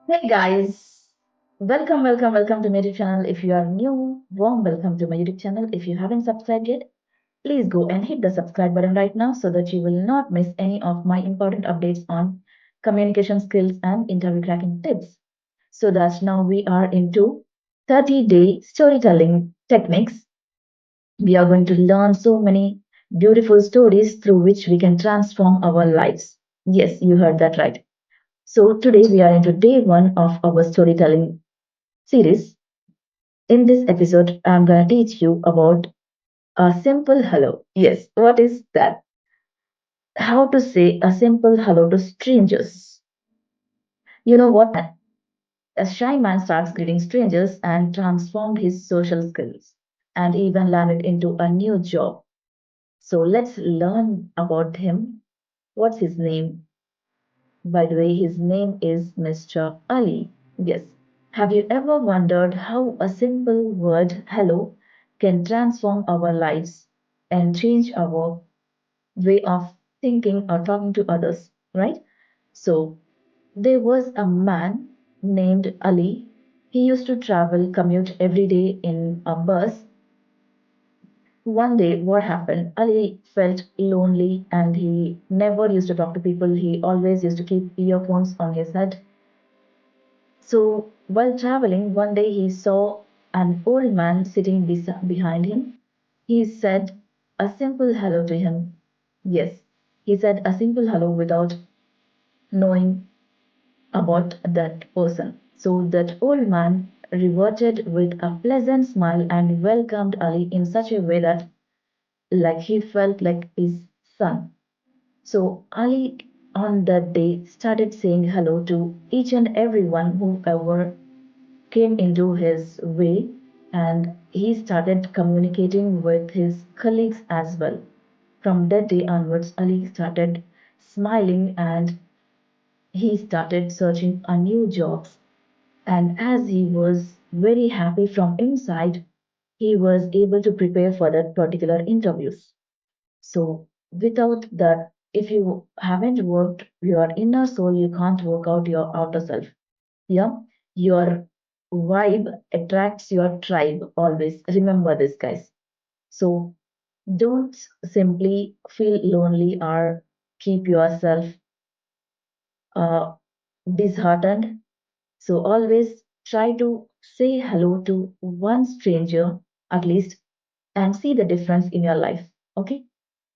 Hey guys, welcome to my YouTube channel. If you are new, warm welcome to my YouTube channel. If you haven't subscribed yet, please go and hit the subscribe button right now so that you will not miss any of my important updates on communication skills and interview cracking tips. So that now we are into 30-day storytelling techniques. We are going to learn so many beautiful stories through which we can transform our lives. Yes, you heard that right. So today we are into day one of our storytelling series. In this episode, I'm going to teach you about a simple hello. Yes, what is that? How to say a simple hello to strangers. You know what? A shy man starts greeting strangers and transformed his social skills and even landed into a new job. So let's learn about him. What's his name? By the way, his name is Mr. Ali. Yes. Have you ever wondered how a simple word hello can transform our lives and change our way of thinking or talking to others, right? So, there was a man named Ali. He used to commute every day in a bus. One day, what happened? Ali felt lonely and he never used to talk to people. He always used to keep earphones on his head. So, while traveling, one day he saw an old man sitting behind him. He said a simple hello to him. Yes, he said a simple hello without knowing about that person. So, that old man reverted with a pleasant smile and welcomed Ali in such a way that, like, he felt like his son. So, Ali on that day started saying hello to each and everyone who ever came into his way, and he started communicating with his colleagues as well. From that day onwards, Ali started smiling and he started searching a new jobs. And as he was very happy from inside, he was able to prepare for that particular interviews. So without that, if you haven't worked your inner soul, you can't work out your outer self. Yeah, your vibe attracts your tribe always. Remember this, guys. So don't simply feel lonely or keep yourself uh, disheartened. So always try to say hello to one stranger at least and see the difference in your life. Okay?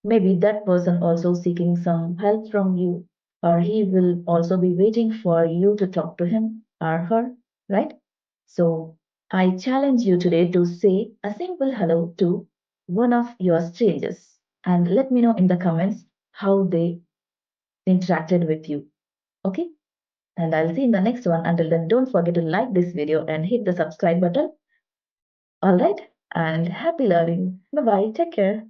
Maybe that person also seeking some help from you, or he will also be waiting for you to talk to him or her, right? So I challenge you today to say a simple hello to one of your strangers and let me know in the comments how they interacted with you. Okay? And I'll see you in the next one. Until then, don't forget to like this video and hit the subscribe button. All right? And happy learning. Bye bye. Take care.